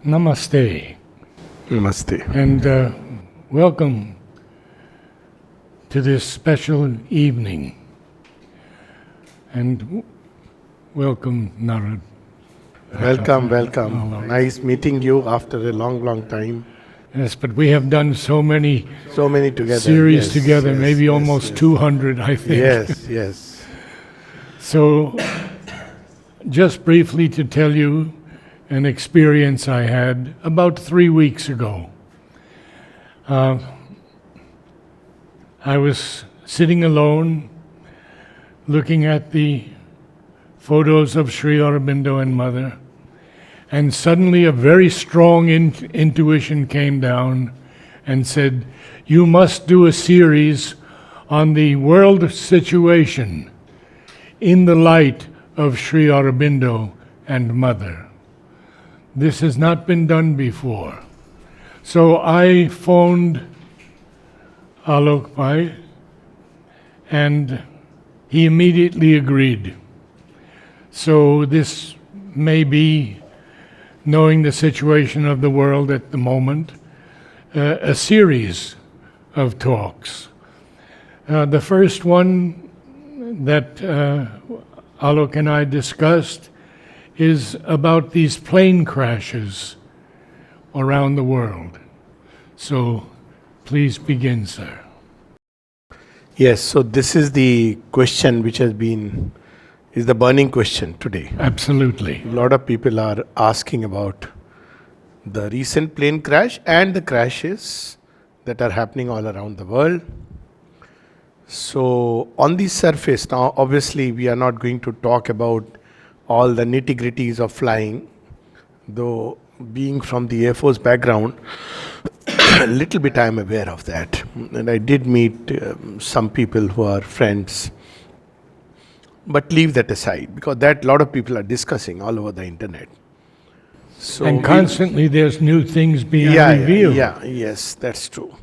Namaste, Namaste. and welcome to this special evening. And welcome, Narad. Welcome. Alok. Nice meeting you after a long time. Yes, but we have done so many So many together. series Yes, together, yes, maybe yes, almost yes. 200, I think. Yes. So, just briefly to tell you an experience I had about 3 weeks ago. I was sitting alone, looking at the photos of Sri Aurobindo and Mother, and suddenly a very strong intuition came down and said, "You must do a series on the world situation in the light of Sri Aurobindo and Mother." This has not been done before. So I phoned Alok Bhai, and he immediately agreed. So this may be, knowing the situation of the world at the moment, a series of talks. The first one that Alok and I discussed is about these plane crashes around the world. So please begin, sir. Yes, so this is the question which is the burning question today. Absolutely. A lot of people are asking about the recent plane crash and the crashes that are happening all around the world. So on the surface, now obviously we are not going to talk about all the nitty-gritties of flying, though being from the Air Force background, a little bit I am aware of that. And I did meet some people who are friends. But leave that aside, because that a lot of people are discussing all over the internet. So And constantly there's new things being yeah, revealed. yes, that's true.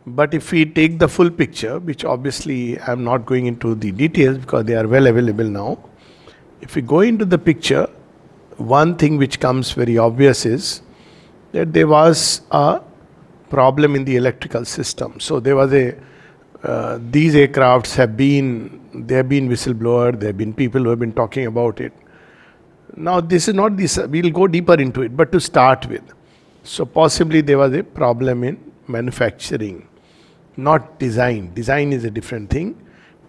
But if we take the full picture, which obviously I'm not going into the details because they are well available now. If we go into the picture, one thing which comes very obvious is that there was a problem in the electrical system. So there was these aircrafts have been whistleblower, there have been people who have been talking about it. Now this is not this, we'll go deeper into it, but to start with. So possibly there was a problem in manufacturing, not design. Design is a different thing.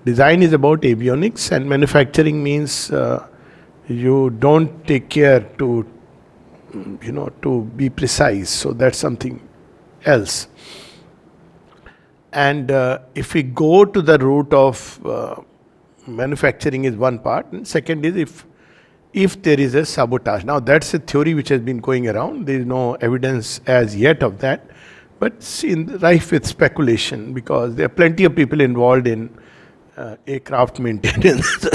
Design is about avionics, and manufacturing means you don't take care to be precise. So that's something else. And if we go to the root of manufacturing is one part, and second is if there is a sabotage. Now that's a theory which has been going around. There is no evidence as yet of that, but rife with speculation because there are plenty of people involved in aircraft maintenance.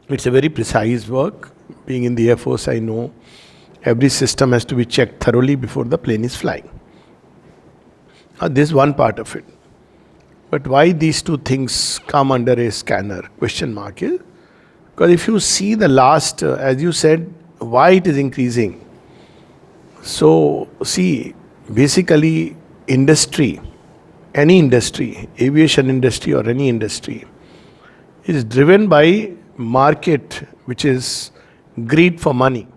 It's a very precise work. Being in the Air Force, I know every system has to be checked thoroughly before the plane is flying. This is one part of it. But why these two things come under a scanner? Question mark is because if you see the last, as you said, why it is increasing. So see, basically industry, any industry, aviation industry or any industry, is driven by market, which is greed for money.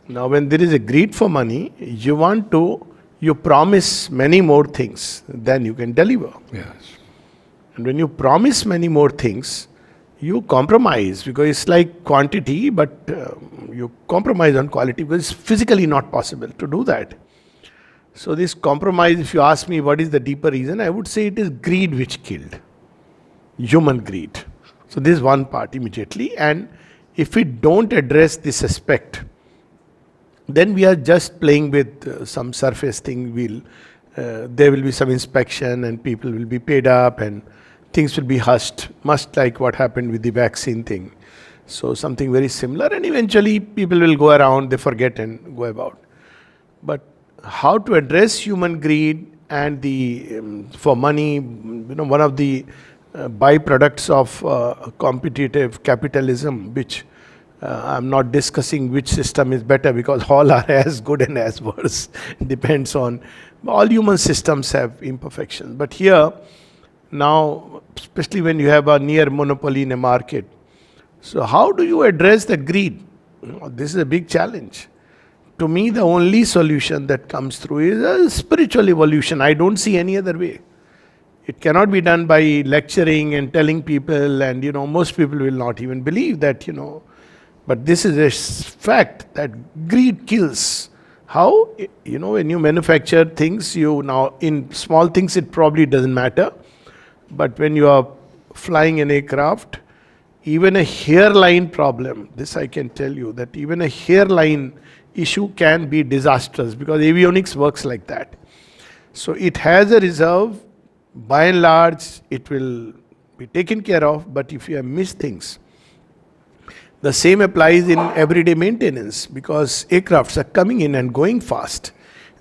Now when there is a greed for money, you promise many more things than you can deliver. Yes. And when you promise many more things, you compromise because it's like quantity, but you compromise on quality because it's physically not possible to do that. So this compromise, if you ask me what is the deeper reason, I would say it is greed which killed. Human greed. So this is one part immediately. And if we don't address this aspect, then we are just playing with some surface thing. There will be some inspection and people will be paid up and things will be hushed, much like what happened with the vaccine thing. So something very similar, and eventually people will go around, they forget and go about. But how to address human greed and for money, one of the byproducts of competitive capitalism, which I'm not discussing which system is better because all are as good and as worse. Depends on, all human systems have imperfections. But here, now, especially when you have a near monopoly in a market, so how do you address the greed? This is a big challenge. To me, the only solution that comes through is a spiritual evolution. I don't see any other way. It cannot be done by lecturing and telling people, and most people will not even believe that, But this is a fact that greed kills. How? When you manufacture things, now in small things it probably doesn't matter. But when you are flying an aircraft, even a hairline problem, this I can tell you, that even a hairline issue can be disastrous because avionics works like that. So it has a reserve, by and large, it will be taken care of, but if you have missed things, the same applies in everyday maintenance because aircrafts are coming in and going fast.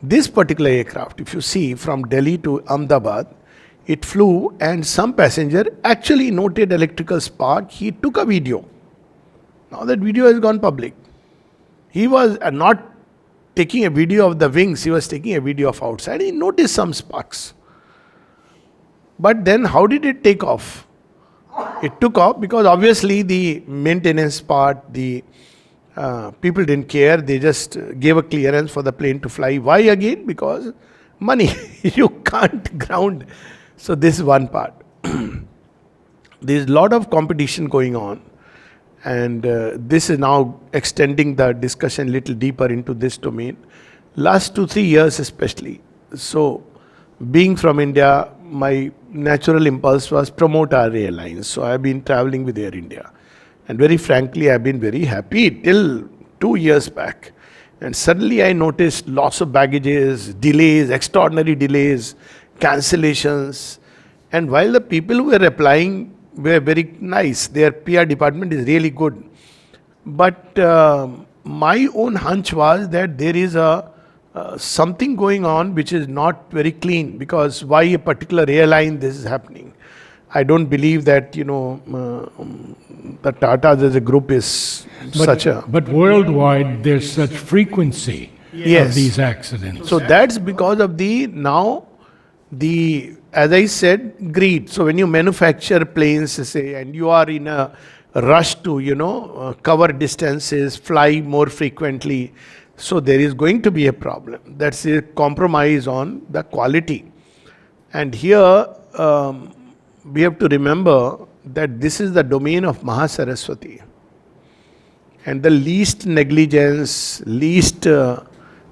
This particular aircraft, if you see from Delhi to Ahmedabad, it flew and some passenger actually noted electrical spark. He took a video. Now that video has gone public. He was not taking a video of the wings, he was taking a video of outside. He noticed some sparks. But then how did it take off? It took off because obviously the maintenance part, the people didn't care. They just gave a clearance for the plane to fly. Why again? Because money. You can't ground. So this is one part. There's a lot of competition going on. And this is now extending the discussion a little deeper into this domain. Last 2-3 years especially. So being from India, my natural impulse was promote our airlines. So I've been traveling with Air India. And very frankly, I've been very happy till 2 years back. And suddenly I noticed lots of baggages, delays, extraordinary delays, cancellations. And while the people who were applying were very nice, their PR department is really good. But my own hunch was that there is something going on which is not very clean, because why a particular airline this is happening? I don't believe that, the Tatas as a group is such a... But worldwide, there's such frequency of these accidents. So that's because of as I said, greed. So when you manufacture planes, say, and you are in a rush to, cover distances, fly more frequently, so there is going to be a problem. That's a compromise on the quality. And here, we have to remember that this is the domain of Mahasaraswati. And the least negligence, least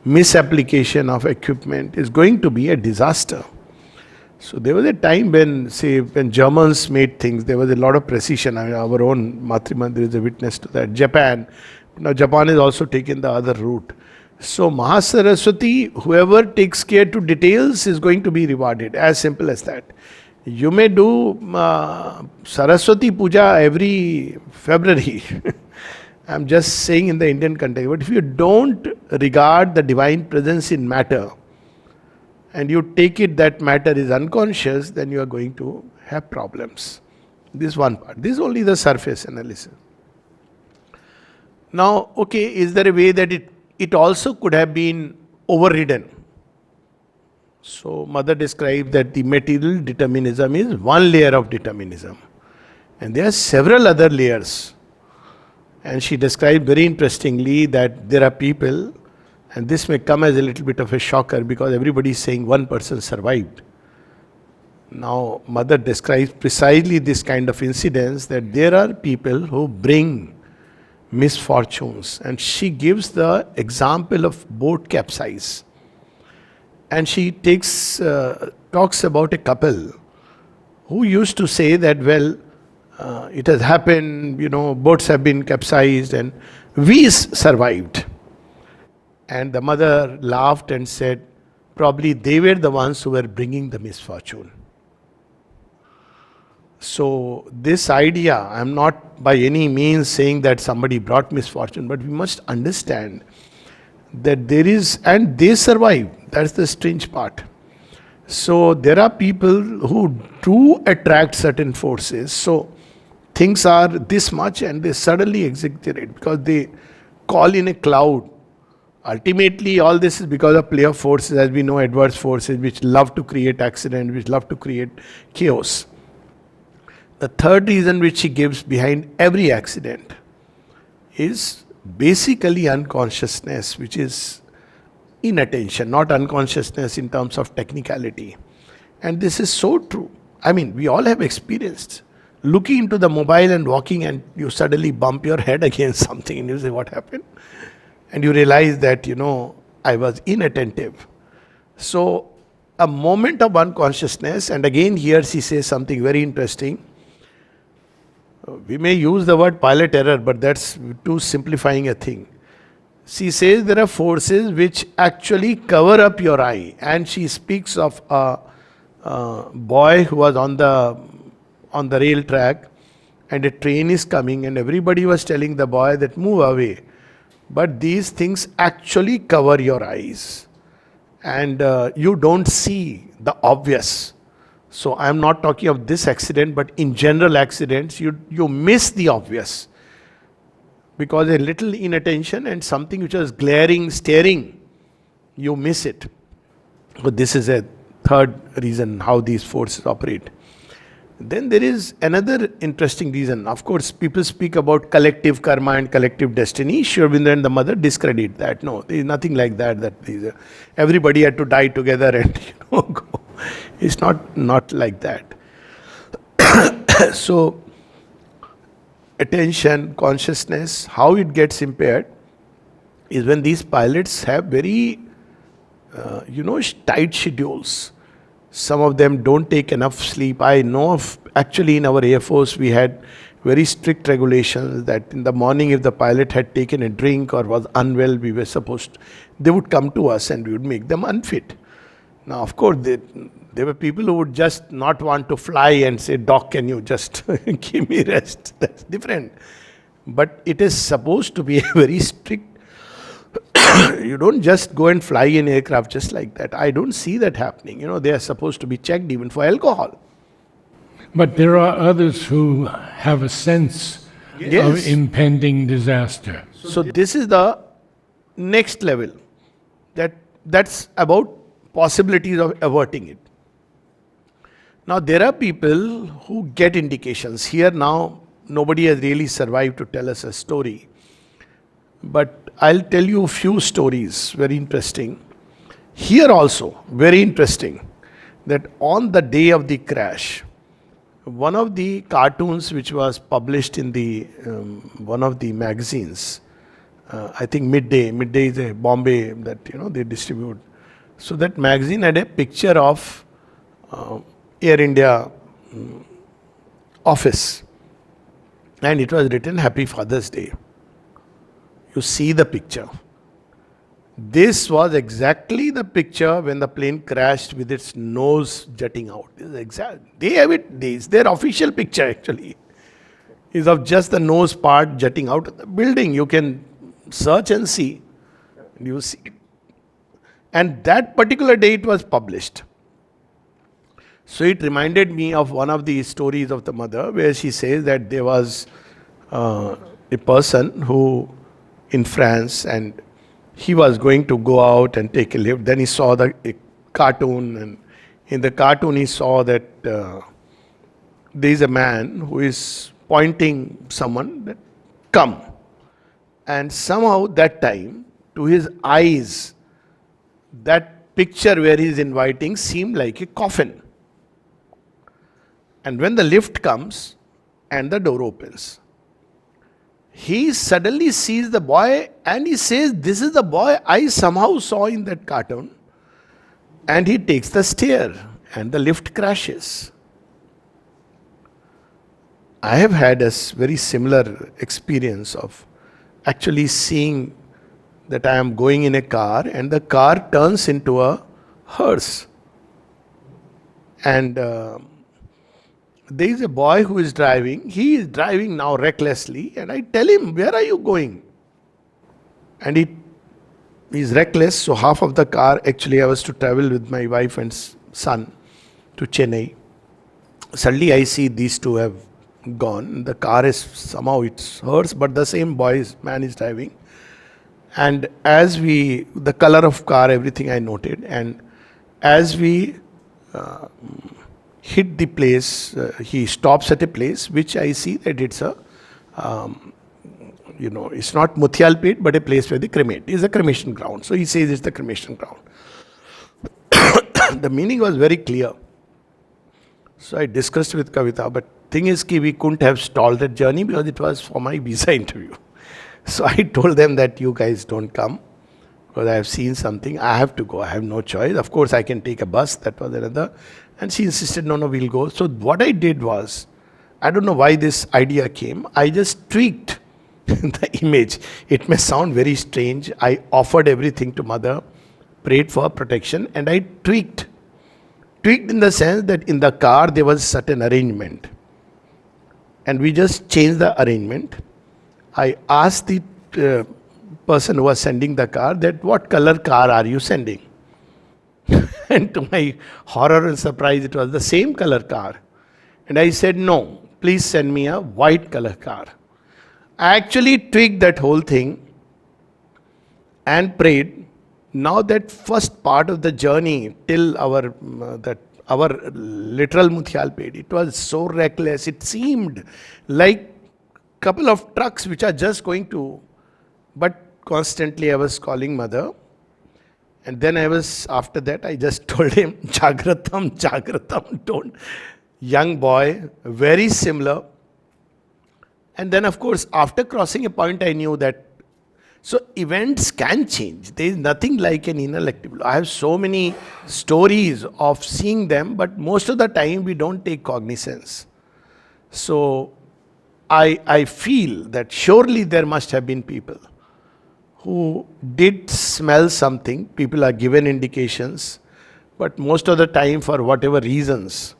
misapplication of equipment is going to be a disaster. So there was a time when Germans made things, there was a lot of precision. I mean, our own Matri Mandir is a witness to that. Japan. Now Japan has also taken the other route. So Mahasaraswati, whoever takes care to details is going to be rewarded. As simple as that. You may do Saraswati Puja every February. I'm just saying in the Indian context. But if you don't regard the divine presence in matter, and you take it that matter is unconscious, then you are going to have problems. This is one part. This is only the surface analysis. Now, okay, is there a way that it also could have been overridden? So, Mother described that the material determinism is one layer of determinism. And there are several other layers. And she described very interestingly that there are people, and this may come as a little bit of a shocker because everybody is saying one person survived. Now, Mother describes precisely this kind of incidents, that there are people who bring misfortunes. And she gives the example of boat capsize. And she talks about a couple who used to say that, well, it has happened, boats have been capsized and we survived. And the mother laughed and said, probably they were the ones who were bringing the misfortune. So this idea, I'm not by any means saying that somebody brought misfortune, but we must understand that there is, and they survive. That's the strange part. So there are people who do attract certain forces. So things are this much and they suddenly exaggerate because they call in a cloud. Ultimately, all this is because of play of forces, as we know, adverse forces, which love to create accident, which love to create chaos. The third reason which she gives behind every accident is basically unconsciousness, which is inattention, not unconsciousness in terms of technicality. And this is so true. I mean, we all have experienced looking into the mobile and walking, and you suddenly bump your head against something and you say, what happened? And you realize that, I was inattentive. So, a moment of unconsciousness, and again here she says something very interesting. We may use the word pilot error, but that's too simplifying a thing. She says there are forces which actually cover up your eye, and she speaks of a boy who was on the rail track, and a train is coming, and everybody was telling the boy that move away. But these things actually cover your eyes, and you don't see the obvious. So I am not talking of this accident, but in general accidents, you miss the obvious. Because a little inattention and something which was glaring, staring, you miss it. But this is a third reason how these forces operate. Then there is another interesting reason. Of course, people speak about collective karma and collective destiny. Sri Aurobindo and the mother discredit that. No, there is nothing like that. Everybody had to die together and go. It's not like that. So, attention, consciousness, how it gets impaired is when these pilots have very, tight schedules. Some of them don't take enough sleep. I know of, actually in our Air Force, we had very strict regulations that in the morning if the pilot had taken a drink or was unwell, they would come to us and we would make them unfit. Now, of course, there were people who would just not want to fly and say, Doc, can you just give me rest? That's different. But it is supposed to be a very strict. You don't just go and fly an aircraft just like that. I don't see that happening. They are supposed to be checked even for alcohol. But there are others who have a sense of impending disaster. So this is the next level. That's about possibilities of averting it. Now there are people who get indications. Here now, nobody has really survived to tell us a story. But I'll tell you a few stories, very interesting. Here also, very interesting, that on the day of the crash, one of the cartoons which was published in the one of the magazines, I think Midday is a Bombay that they distribute. So that magazine had a picture of Air India office, and it was written Happy Father's Day. You see the picture. This was exactly the picture when the plane crashed with its nose jutting out. This is exact. They have it. This their official picture actually is of just the nose part jutting out of the building. You can search and see. You see it. And that particular day it was published. So it reminded me of one of the stories of the mother where she says that there was a person who in France, and he was going to go out and take a lift. Then he saw a cartoon, and in the cartoon he saw that there is a man who is pointing someone that come. And somehow that time, to his eyes, that picture where he is inviting seemed like a coffin. And when the lift comes and the door opens, he suddenly sees the boy and he says, this is the boy I somehow saw in that cartoon. And he takes the stair and the lift crashes. I have had a very similar experience of actually seeing that I am going in a car and the car turns into a hearse. And there is a boy who is driving. He is driving now recklessly, and I tell him, where are you going? And he is reckless, so half of the car, actually I was to travel with my wife and son to Chennai. Suddenly I see these two have gone. The car is somehow it's hers, but the same man is driving. And as the color of car, everything I noted, and as we hit the place, he stops at a place which I see that it's a, it's not Muthial pit, but a place where they cremate. It's a cremation ground. So he says it's the cremation ground. The meaning was very clear. So I discussed with Kavita, but thing is we couldn't have stalled that journey because it was for my visa interview. So I told them that you guys don't come because I have seen something. I have to go. I have no choice. Of course, I can take a bus. That was another. And she insisted, no, we'll go. So what I did was, I don't know why this idea came. I just tweaked the image. It may sound very strange. I offered everything to mother, prayed for protection, and I tweaked. Tweaked in the sense that in the car there was certain arrangement. And we just changed the arrangement. I asked the person who was sending the car that what color car are you sending? And to my horror and surprise, it was the same color car. And I said, no, please send me a white color car. I actually tweaked that whole thing and prayed. Now that first part of the journey till our literal Muthial Ped, it was so reckless. It seemed like couple of trucks which are just going to, but constantly I was calling mother. And then after that, I just told him, Jagratam, Jagratam, don't. Young boy, very similar. And then of course, after crossing a point, I knew that, so events can change. There is nothing like an ineluctable. I have so many stories of seeing them, but most of the time we don't take cognizance. So I feel that surely there must have been people who did smell something. People are given indications, but most of the time, for whatever reasons,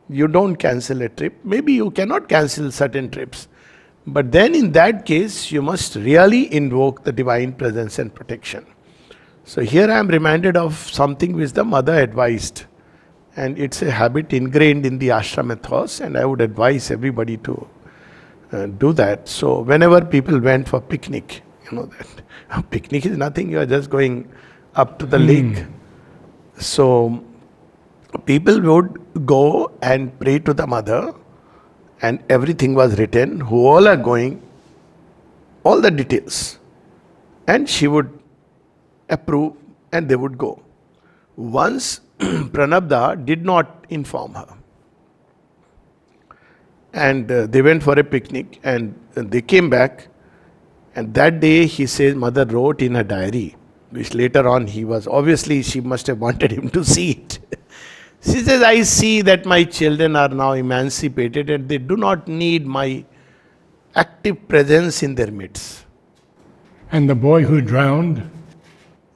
you don't cancel a trip. Maybe you cannot cancel certain trips. But then in that case, you must really invoke the divine presence and protection. So here I am reminded of something which the mother advised. And it's a habit ingrained in the ashram ethos, and I would advise everybody to do that. So whenever people went for picnic, that a picnic is nothing, you are just going up to the lake. So people would go and pray to the mother, and everything was written, who all are going, all the details. And she would approve and they would go. Once Pranabda did not inform her. And they went for a picnic and they came back. And that day he says, mother wrote in her diary, which later on she must have wanted him to see it. She says, I see that my children are now emancipated and they do not need my active presence in their midst. And the boy who drowned?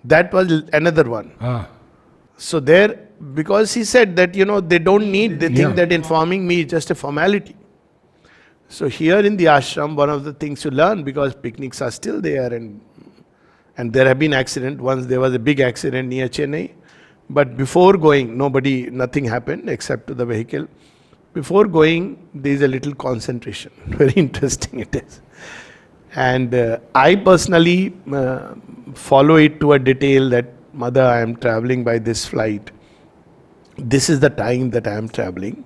That was another one. So because he said that, they don't need, they think that informing me is just a formality. So here in the ashram, one of the things you learn, because picnics are still there and there have been accidents. Once there was a big accident near Chennai. But before going, nothing happened except to the vehicle. Before going, there is a little concentration. Very interesting it is. And I personally follow it to a detail that, mother, I am traveling by this flight. This is the time that I am traveling.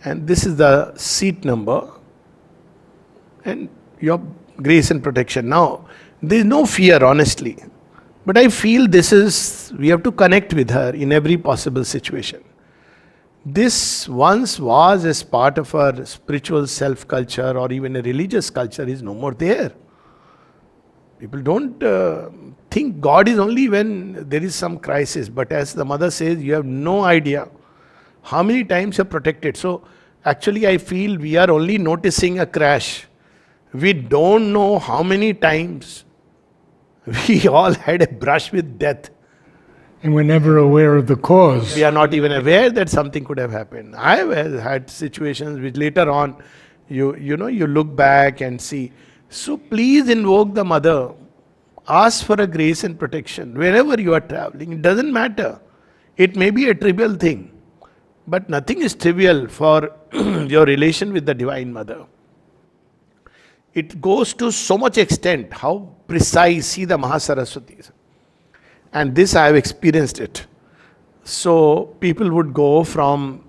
And this is the seat number. And your grace and protection. Now, there is no fear, honestly. But I feel we have to connect with her in every possible situation. This once was as part of our spiritual self-culture or even a religious culture is no more there. People don't think God is only when there is some crisis. But as the mother says, you have no idea how many times you're protected. So actually I feel we are only noticing a crash. We don't know how many times we all had a brush with death. And we're never aware of the cause. We are not even aware that something could have happened. I have had situations which later on, you look back and see. So please invoke the mother. Ask for a grace and protection wherever you are traveling. It doesn't matter. It may be a trivial thing. But nothing is trivial for your relation with the Divine Mother. It goes to so much extent, how precise, see the Mahasaraswatis. And this I have experienced it. So people would go from,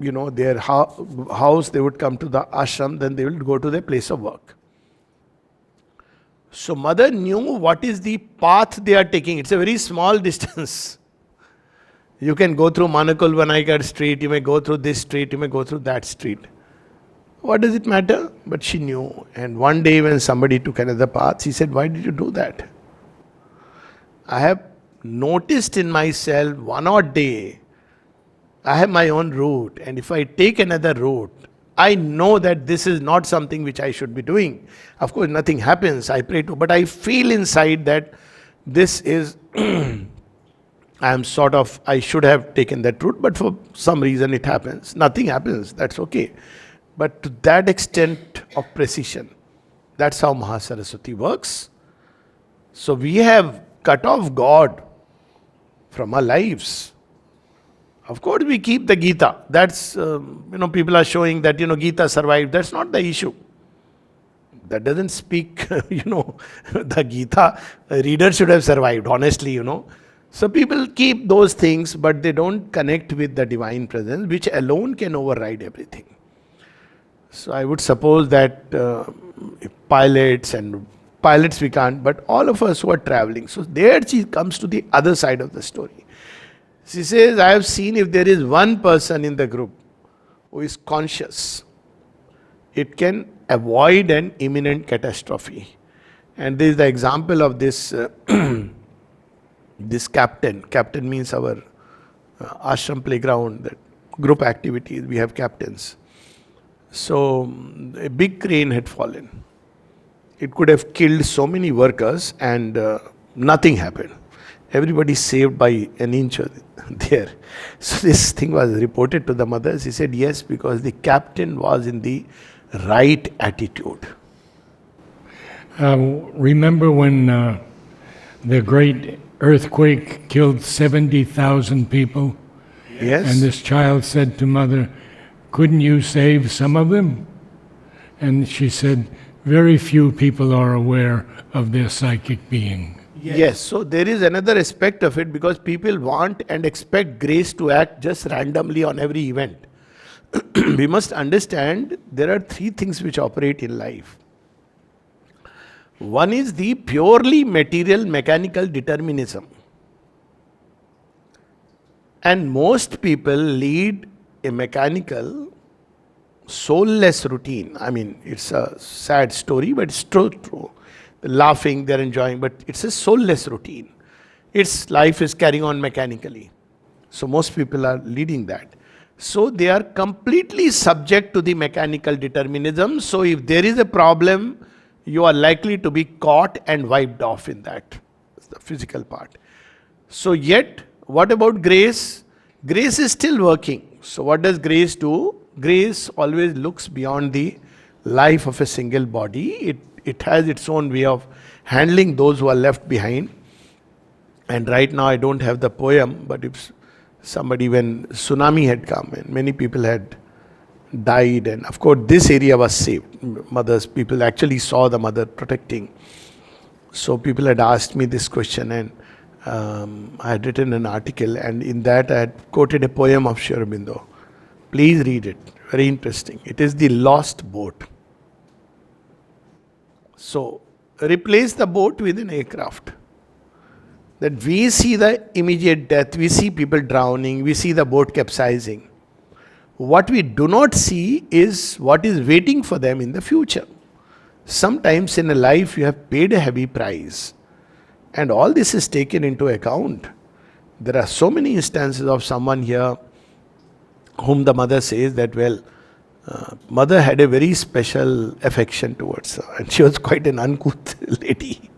their house, they would come to the ashram, then they would go to their place of work. So mother knew what is the path they are taking. It's a very small distance. You can go through Manakul Vanaikar street, you may go through this street, you may go through that street. What does it matter? But she knew. And one day when somebody took another path, she said, why did you do that? I have noticed in myself one odd day, I have my own route, and if I take another route, I know that this is not something which I should be doing. Of course, nothing happens, I pray to, but I feel inside that this is, I should have taken that route, but for some reason it happens. Nothing happens, that's okay. But to that extent of precision, that's how Mahasaraswati works. So we have cut off God from our lives. Of course, we keep the Gita. That's, people are showing that, Gita survived. That's not the issue. That doesn't speak, the Gita reader should have survived, honestly, So people keep those things, but they don't connect with the divine presence, which alone can override everything. So I would suppose that pilots we can't, but all of us who are traveling. So there she comes to the other side of the story. She says, I have seen if there is one person in the group who is conscious, it can avoid an imminent catastrophe. And this is the example of this, this captain. Captain means our ashram playground, that group activities, we have captains. So a big crane had fallen. It could have killed so many workers and nothing happened. Everybody saved by an inch there. So this thing was reported to the mother. She said, yes, because the captain was in the right attitude. Remember when the great earthquake killed 70,000 people? Yes. And this child said to mother, couldn't you save some of them? And she said, very few people are aware of their psychic being. Yes, so there is another aspect of it, because people want and expect grace to act just randomly on every event. We must understand there are three things which operate in life. One is the purely material mechanical determinism. And most people lead a mechanical, soulless routine. I mean, it's a sad story, but it's true. Laughing, they're enjoying, but it's a soulless routine. Its life is carrying on mechanically. So most people are leading that. So they are completely subject to the mechanical determinism. So if there is a problem, you are likely to be caught and wiped off in that. That's the physical part. So yet, what about grace? Grace is still working. So what does grace do? Grace always looks beyond the life of a single body. It has its own way of handling those who are left behind. And right now I don't have the poem, but if somebody, when tsunami had come and many people had died, and of course this area was saved. People actually saw the mother protecting. So people had asked me this question, and I had written an article, and in that I had quoted a poem of Aurobindo. Please read it, very interesting. It is The Lost Boat. So, replace the boat with an aircraft. That we see the immediate death, we see people drowning, we see the boat capsizing. What we do not see is what is waiting for them in the future. Sometimes in a life you have paid a heavy price, and all this is taken into account. There are so many instances of someone here whom the mother says that, mother had a very special affection towards her, and she was quite an uncouth lady.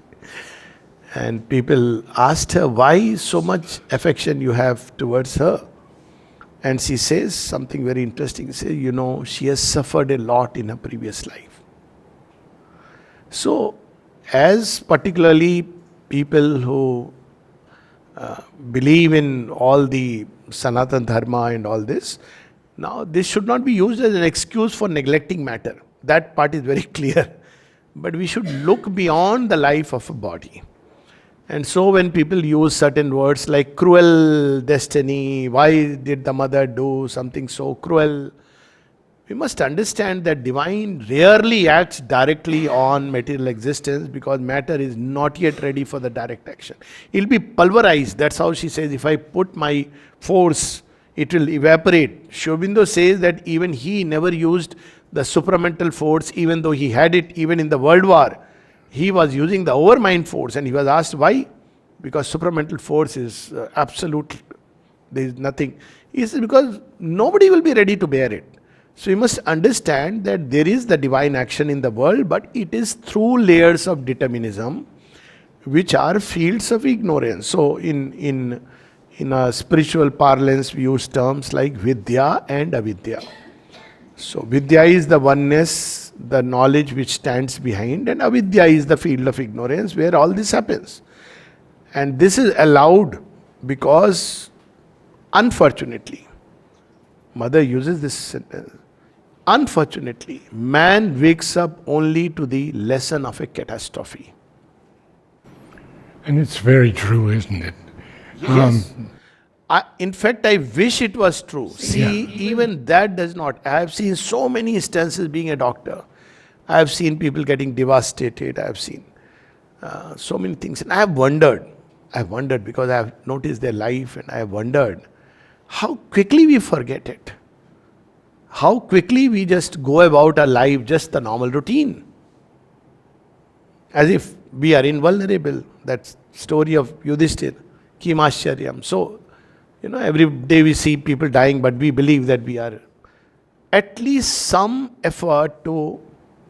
And people asked her, why so much affection you have towards her? And she says something very interesting. She says, she has suffered a lot in her previous life. So, as particularly people who believe in all the Sanatan Dharma and all this, Now, this should not be used as an excuse for neglecting matter. That part is very clear. But we should look beyond the life of a body. And so when people use certain words like cruel destiny, why did the mother do something so cruel? We must understand that divine rarely acts directly on material existence because matter is not yet ready for the direct action. It will be pulverized. That's how she says, if I put my force, it will evaporate. Aurobindo says that even he never used the supramental force, even though he had it even in the World War. He was using the overmind force, and he was asked why? Because supramental force is absolute, there is nothing. He said, because nobody will be ready to bear it. So you must understand that there is the divine action in the world, but it is through layers of determinism, which are fields of ignorance. So in a spiritual parlance, we use terms like vidya and avidya. So vidya is the oneness, the knowledge which stands behind, and avidya is the field of ignorance where all this happens. And this is allowed because, unfortunately, Mother uses this sentence, unfortunately, man wakes up only to the lesson of a catastrophe. And it's very true, isn't it? Yes. In fact, I wish it was true. See, even that does not. I have seen so many instances being a doctor. I have seen people getting devastated. I have seen so many things. And I have wondered because I have noticed their life and I have wondered how quickly we forget it. How quickly we just go about our life, just the normal routine. As if we are invulnerable. That story of Yudhishthir, Kim Ashcharyam. So, every day we see people dying, but we believe that we are. At least some effort to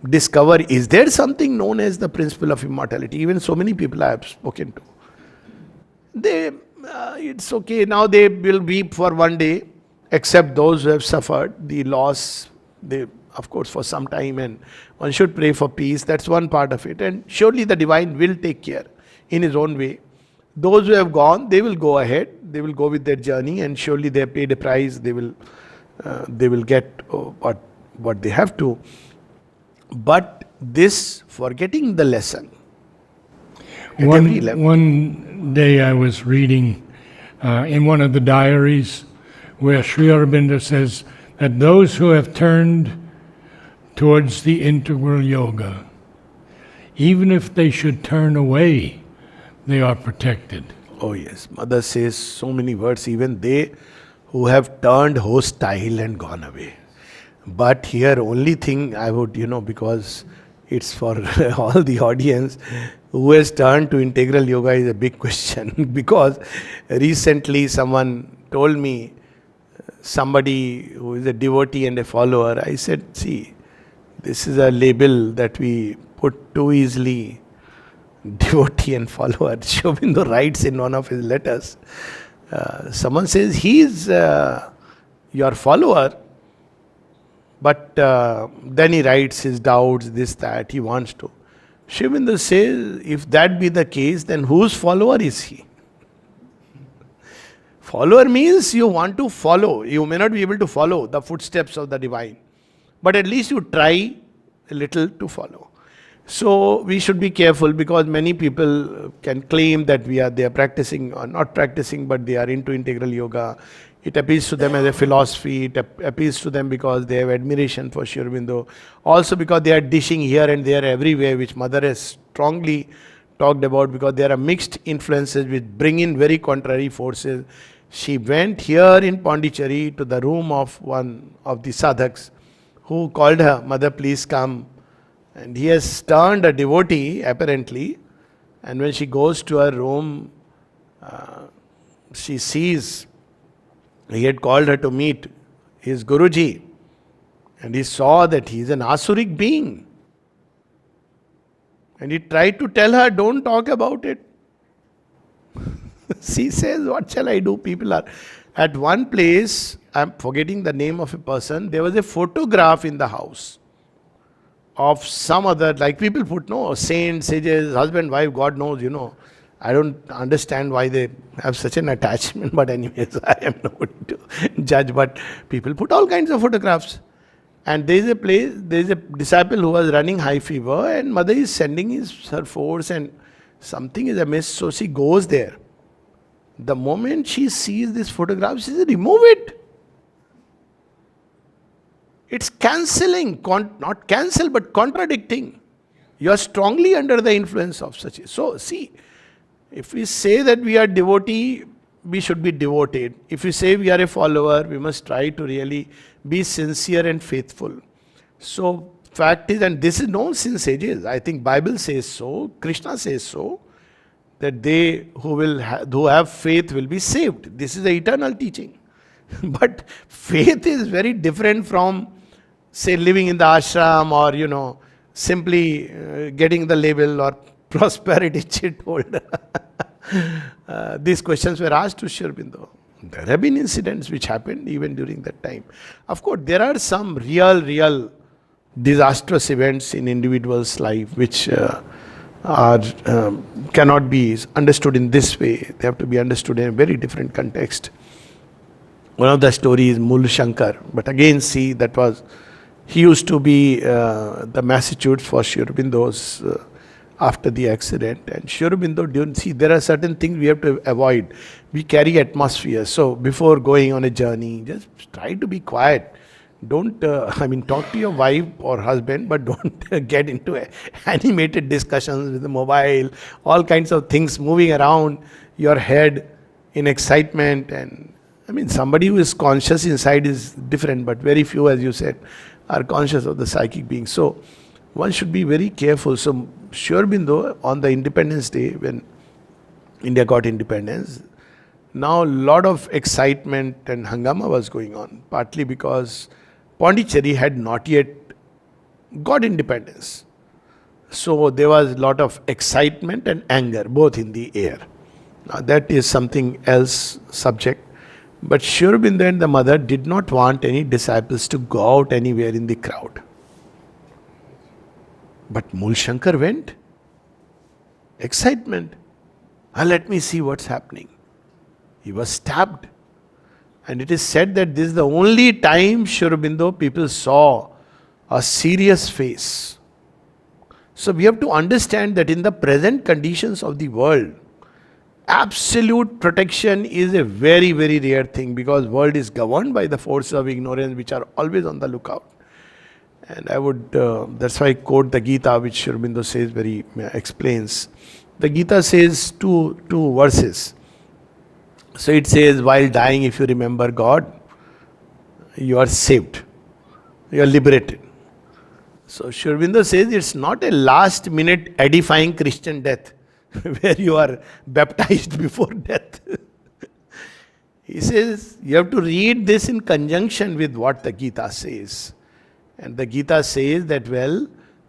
discover, is there something known as the principle of immortality? Even so many people I have spoken to. It's okay, now they will weep for one day, except those who have suffered the loss, they, of course, for some time, and one should pray for peace. That's one part of it. And surely the divine will take care in his own way. Those who have gone, they will go ahead, they will go with their journey, and surely they have paid a price, they will get what they have to. But this forgetting the lesson. One day I was reading in one of the diaries where Sri Aurobindo says that those who have turned towards the integral yoga, even if they should turn away, they are protected. Oh yes, Mother says so many words, even they who have turned hostile and gone away. But here only thing I would, because it's for all the audience, who has turned to integral yoga is a big question. Because recently someone told me, somebody who is a devotee and a follower, I said, see, this is a label that we put too easily, devotee and follower. Aurobindo writes in one of his letters, someone says, he is your follower, but then he writes his doubts, this, that, he wants to. Aurobindo says, if that be the case, then whose follower is he? Follower means you want to follow. You may not be able to follow the footsteps of the divine, but at least you try a little to follow. So we should be careful, because many people can claim that they are practicing or not practicing, but they are into integral yoga. It appeals to them as a philosophy. It appeals to them because they have admiration for Sri Aurobindo. Also because they are dishing here and there everywhere, which Mother has strongly talked about, because there are mixed influences which bring in very contrary forces. She went here in Pondicherry to the room of one of the sadhaks who called her, Mother, please come. And he has turned a devotee, apparently. And when she goes to her room, she sees he had called her to meet his Guruji. And he saw that he is an asuric being. And he tried to tell her, don't talk about it. She says, what shall I do? People are. At one place, I'm forgetting the name of a person, there was a photograph in the house of some other, like people put, no, saints, sages, husband, wife, God knows, I don't understand why they have such an attachment, but anyways, I am nobody to judge. But people put all kinds of photographs. And there is a disciple who was running high fever, and mother is sending her force, and something is amiss, so she goes there. The moment she sees this photograph, she says, remove it. It's cancelling, not cancel, but contradicting. You are strongly under the influence of such. So, see, if we say that we are devotee, we should be devoted. If we say we are a follower, we must try to really be sincere and faithful. So, fact is, and this is known since ages. I think Bible says so, Krishna says so, that they who have faith will be saved. This is the eternal teaching. But faith is very different from, say, living in the ashram or, simply getting the label or prosperity chit holder. These questions were asked to Sri Aurobindo. There have been incidents which happened even during that time. Of course, there are some real disastrous events in individuals' life which cannot be understood in this way. They have to be understood in a very different context. One of the stories is Mul Shankar. But again, see, he used to be the Massachusetts for Sri Aurobindo's after the accident. And Sri Aurobindo, there are certain things we have to avoid. We carry atmosphere. So before going on a journey, just try to be quiet. Don't, talk to your wife or husband, but don't get into animated discussions with the mobile, all kinds of things moving around your head in excitement. And somebody who is conscious inside is different, but very few, as you said, are conscious of the psychic being. So one should be very careful. So Sri Aurobindo, on the Independence Day, when India got independence, now a lot of excitement and hangama was going on, partly because Pondicherry had not yet got independence. So there was a lot of excitement and anger, both in the air. Now that is something else subject. But Sri Aurobindo and the mother did not want any disciples to go out anywhere in the crowd. But Mul Shankar went. Excitement. Let me see what's happening. He was stabbed. And it is said that this is the only time Sri Aurobindo people saw a serious face. So we have to understand that in the present conditions of the world, absolute protection is a very, very rare thing, because world is governed by the forces of ignorance which are always on the lookout. And I would, that's why I quote the Gita, which Sri Aurobindo says explains. The Gita says two verses. So it says, while dying, if you remember God, you are saved. You are liberated. So Sri Aurobindo says it's not a last minute edifying Christian death where you are baptized before death. He says you have to read this in conjunction with what the Gita says. And the Gita says that,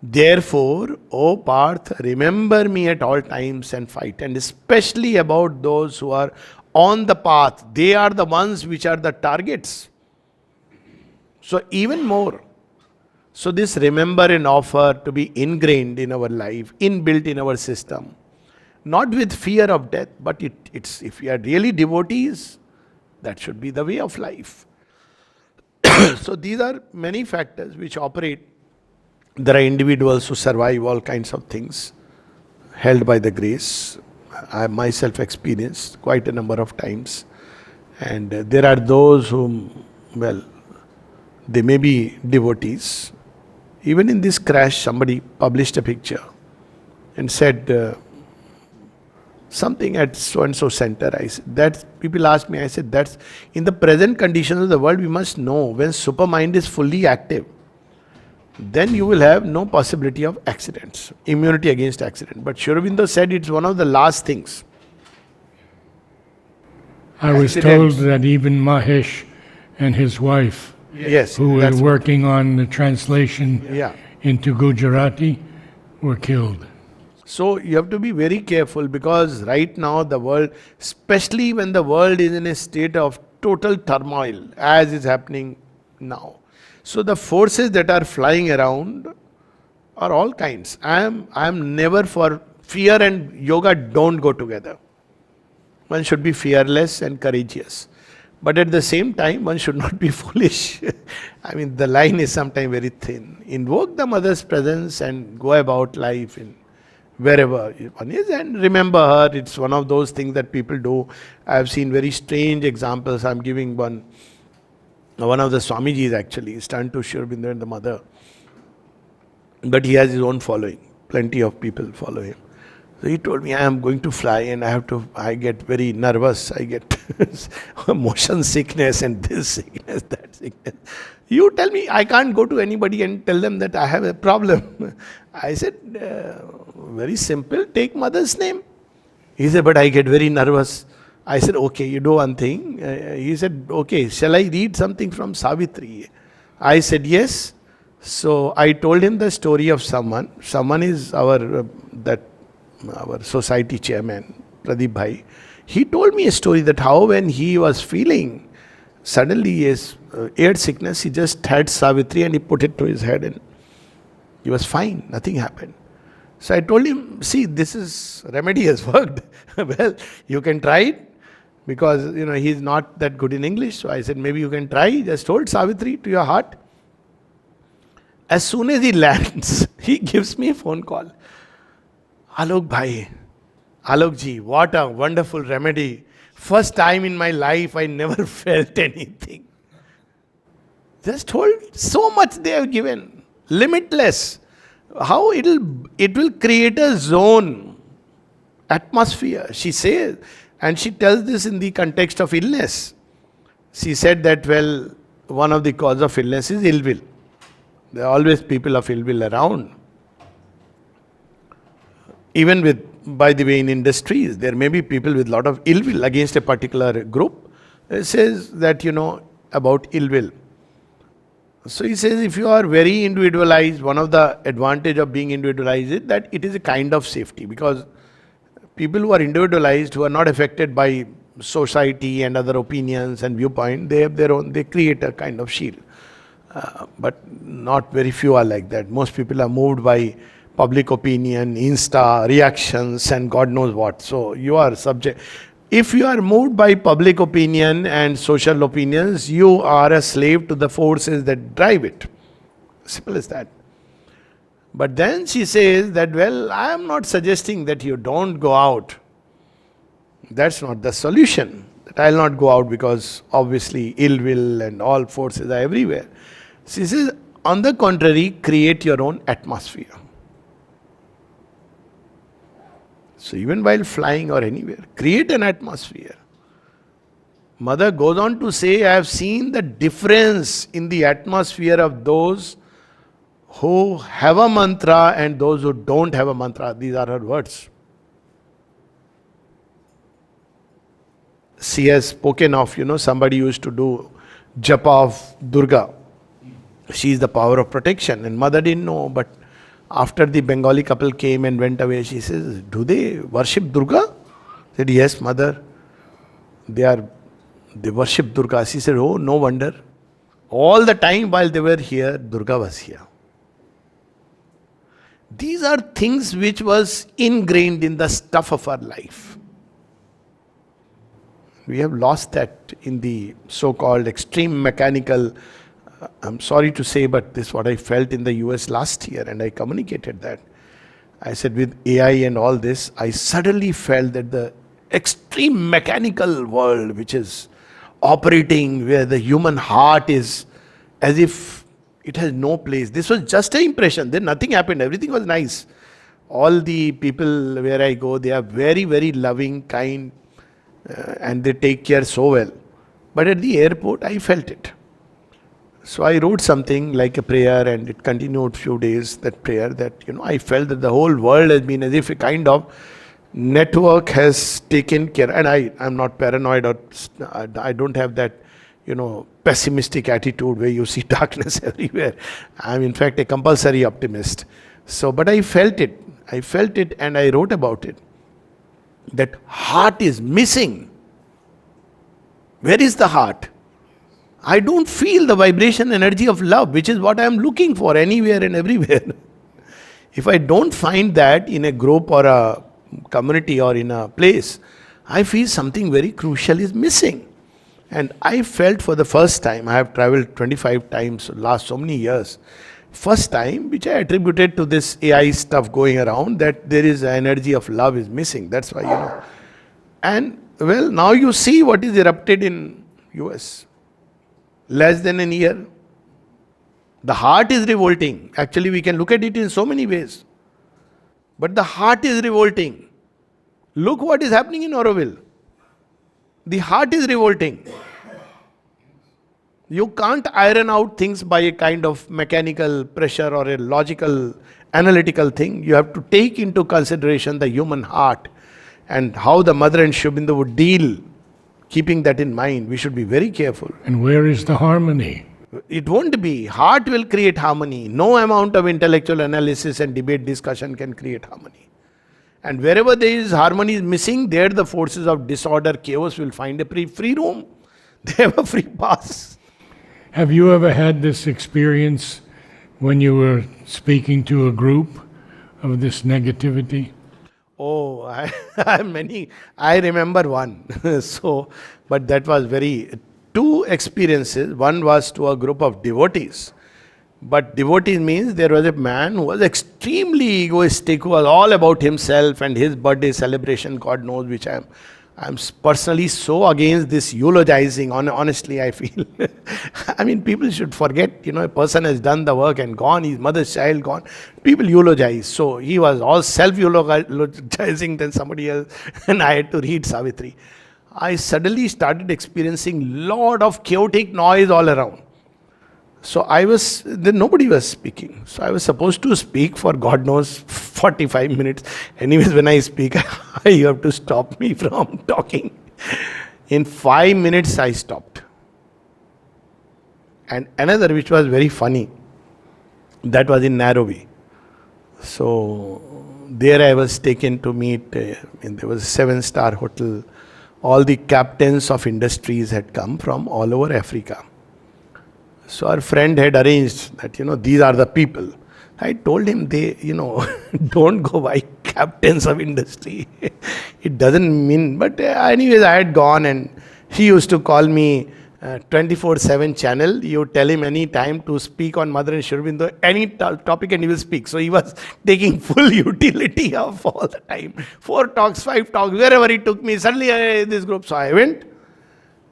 therefore, O Parth, remember me at all times and fight. And especially about those who are on the path. They are the ones which are the targets. So even more. So this remember and offer to be ingrained in our life, inbuilt in our system. Not with fear of death, but it's if we are really devotees, that should be the way of life. So these are many factors which operate. There are individuals who survive all kinds of things, held by the grace. I myself experienced quite a number of times. And there are those whom, they may be devotees. Even in this crash, somebody published a picture and said something at so-and-so center. People asked me, I said, that's in the present conditions of the world, we must know when supermind is fully active, then you will have no possibility of accidents, immunity against accident. But Sri Aurobindo said it's one of the last things. I was told that even Mahesh and his wife, who were working on the translation into Gujarati, were killed. So you have to be very careful, because right now the world, especially when the world is in a state of total turmoil, as is happening now. So the forces that are flying around are all kinds. I am never for fear and yoga don't go together. One should be fearless and courageous. But at the same time, one should not be foolish. I mean, the line is sometimes very thin. Invoke the mother's presence and go about life in wherever one is, and remember her. It's one of those things that people do. I have seen very strange examples. I'm giving one. One of the Swamijis actually is turned to Sri Aurobindo and the mother. But he has his own following. Plenty of people follow him. So he told me, I am going to fly and I get very nervous. I get motion sickness and this sickness, that sickness. You tell me, I can't go to anybody and tell them that I have a problem. I said, very simple, take mother's name. He said, but I get very nervous. I said, okay, you do one thing. He said, okay, shall I read something from Savitri? I said, yes. So I told him the story of someone. Someone is our society chairman, Pradeep Bhai. He told me a story that how when he was feeling suddenly his air sickness, he just had Savitri and he put it to his head and he was fine, nothing happened. So I told him, see, this remedy has worked. Well, you can try it because he's not that good in English. So I said, maybe you can try. Just hold Savitri to your heart. As soon as he lands, he gives me a phone call. Alok Bhai, Alok ji, what a wonderful remedy. First time in my life I never felt anything. Just hold, so much they have given. Limitless. How it will create a zone, atmosphere. She says, and she tells this in the context of illness. She said that, well, one of the cause of illness is ill will. There are always people of ill will around. Even by the way, in industries, there may be people with a lot of ill will against a particular group. It says that, about ill will. So he says, if you are very individualized, one of the advantage of being individualized is that it is a kind of safety, because people who are individualized, who are not affected by society and other opinions and viewpoint, they have their own, they create a kind of shield. But not very few are like that. Most people are moved by public opinion, Insta, reactions, and God knows what. So you are subject. If you are moved by public opinion and social opinions, you are a slave to the forces that drive it. Simple as that. But then she says that, well, I am not suggesting that you don't go out. That's not the solution. That I will not go out because obviously ill will and all forces are everywhere. She says, on the contrary, create your own atmosphere. So even while flying or anywhere, create an atmosphere. Mother goes on to say, I have seen the difference in the atmosphere of those who have a mantra and those who don't have a mantra. These are her words. She has spoken of, somebody used to do japa of Durga. She is the power of protection, and mother didn't know, but after the Bengali couple came and went away, she says, do they worship Durga? Said, yes, mother. They worship Durga. She said, oh, no wonder. All the time while they were here, Durga was here. These are things which was ingrained in the stuff of our life. We have lost that in the so-called extreme mechanical. I'm sorry to say, but this is what I felt in the US last year, and I communicated that. I said, with AI and all this, I suddenly felt that the extreme mechanical world which is operating, where the human heart is as if it has no place. This was just an impression. Then nothing happened. Everything was nice. All the people where I go, they are very, very loving, kind, and they take care so well. But at the airport, I felt it. So I wrote something like a prayer, and it continued few days, that prayer, that, I felt that the whole world has been as if a kind of network has taken care. And I'm not paranoid, or I don't have that, pessimistic attitude where you see darkness everywhere. I'm in fact a compulsory optimist. So, but I felt it, and I wrote about it. That heart is missing. Where is the heart? I don't feel the vibration energy of love, which is what I am looking for anywhere and everywhere. If I don't find that in a group or a community or in a place, I feel something very crucial is missing. And I felt for the first time, I have traveled 25 times last so many years, first time which I attributed to this AI stuff going around, that there is energy of love is missing. That's why, And well, now you see what is erupted in US. Less than a year. The heart is revolting. Actually, we can look at it in so many ways. But the heart is revolting. Look what is happening in Aurobindo. The heart is revolting. You can't iron out things by a kind of mechanical pressure or a logical, analytical thing. You have to take into consideration the human heart and how the mother and Aurobindo would deal. Keeping that in mind, we should be very careful. And where is the harmony? It won't be. Heart will create harmony. No amount of intellectual analysis and debate discussion can create harmony. And wherever there is harmony is missing, there the forces of disorder, chaos will find a free room. They have a free pass. Have you ever had this experience when you were speaking to a group of this negativity? Oh, I remember one. But that was two experiences. One was to a group of devotees. But devotees means there was a man who was extremely egoistic, who was all about himself and his birthday celebration, God knows, which I'm personally so against this eulogizing. Honestly, I feel. I mean, people should forget, a person has done the work and gone, his mother's child gone. People eulogize. So he was all self-eulogizing than somebody else, and I had to read Savitri. I suddenly started experiencing lot of chaotic noise all around. So then nobody was speaking. So I was supposed to speak for God knows 45 minutes. Anyways, when I speak, you have to stop me from talking. In 5 minutes, I stopped. And another which was very funny, that was in Nairobi. So there I was taken to meet, there was a 7-star hotel. All the captains of industries had come from all over Africa. So our friend had arranged that, these are the people. I told him don't go by captains of industry. It doesn't mean, but anyways, I had gone and he used to call me 24/7 channel. You tell him any time to speak on Mother and Aurobindo, any topic and he will speak. So he was taking full utility of all the time. 4 talks, 5 talks, wherever he took me, suddenly this group. So I went.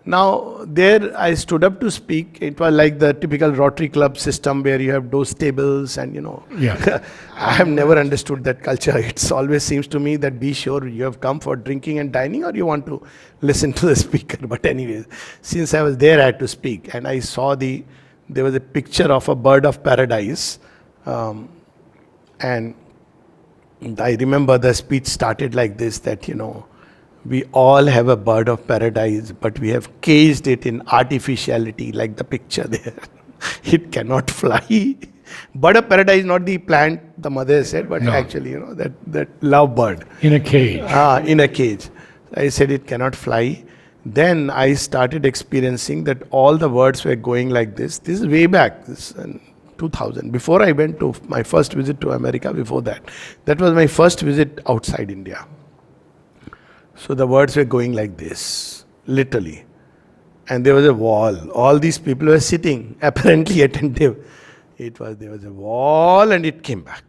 Now, there I stood up to speak. It was like the typical Rotary Club system where you have those tables and, Yeah. I have never understood that culture. It always seems to me that be sure you have come for drinking and dining or you want to listen to the speaker. But anyways, since I was there, I had to speak. And I saw there was a picture of a bird of paradise. And I remember the speech started like this, that, we all have a bird of paradise, but we have caged it in artificiality, like the picture there. It cannot fly. Bird of paradise, not the plant, the mother said, but actually, that love bird. In a cage. In a cage. I said it cannot fly. Then I started experiencing that all the words were going like this. This is way back, this in 2000. Before I went to my first visit to America, before that. That was my first visit outside India. So the words were going like this, literally. And there was a wall. All these people were sitting, apparently attentive. There was a wall and it came back.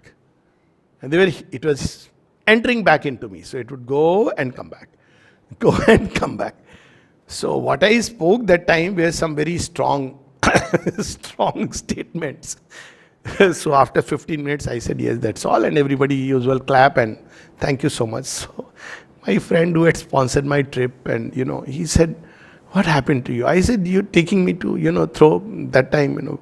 And it was entering back into me. So it would go and come back. Go and come back. So what I spoke that time were some very strong, strong statements. So after 15 minutes, I said, yes, that's all. And everybody usual clap and thank you so much. So my friend who had sponsored my trip, and he said, what happened to you? I said, you're taking me to, throw that time,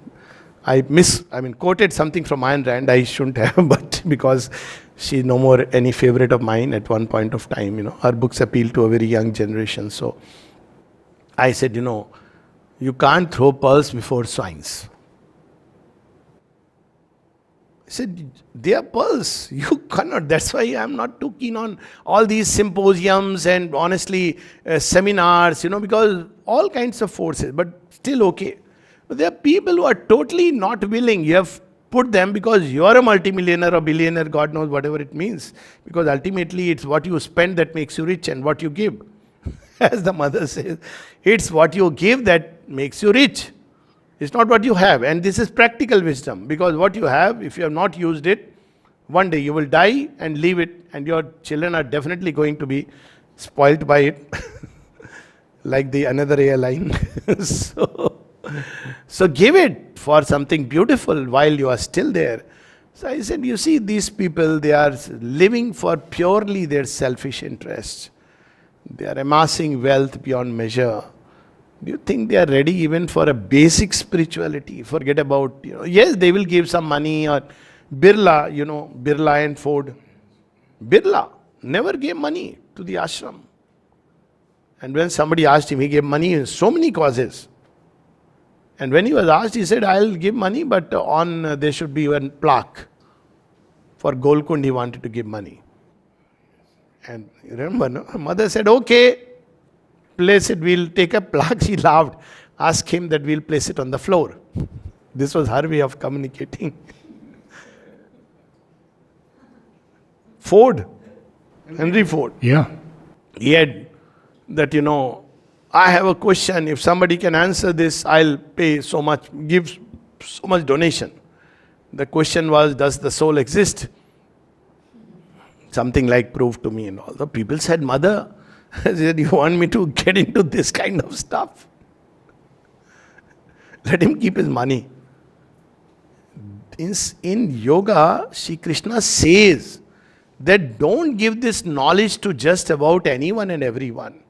I quoted something from Ayn Rand. I shouldn't have, but because she's no more any favorite of mine at one point of time, her books appeal to a very young generation. So I said, you can't throw pearls before swines. I said, they are pearls. You cannot. That's why I'm not too keen on all these symposiums and honestly seminars, because all kinds of forces, but still okay. But there are people who are totally not willing. You have put them because you are a multimillionaire or billionaire, God knows whatever it means. Because ultimately it's what you spend that makes you rich and what you give. As the mother says, it's what you give that makes you rich. It's not what you have. And this is practical wisdom, because what you have, if you have not used it, one day you will die and leave it, and your children are definitely going to be spoilt by it, like the another airline. So give it for something beautiful while you are still there. So I said, you see, these people, they are living for purely their selfish interests. They are amassing wealth beyond measure. Do you think they are ready even for a basic spirituality? Forget about, yes, they will give some money, or Birla, Birla and Ford. Birla never gave money to the ashram. And when somebody asked him, he gave money in so many causes. And when he was asked, he said, I'll give money, but there should be one plaque. For Golkund, he wanted to give money. And you remember, no? Her mother said, okay, place it, we'll take a plaque. She laughed. Ask him that we'll place it on the floor. This was her way of communicating. Ford, Henry Ford. Yeah. He had that, I have a question. If somebody can answer this, I'll pay so much, give so much donation. The question was, does the soul exist? Something like, prove to me and all. The people said, Mother, said, you want me to get into this kind of stuff? Let him keep his money. In yoga, Shri Krishna says that don't give this knowledge to just about anyone and everyone.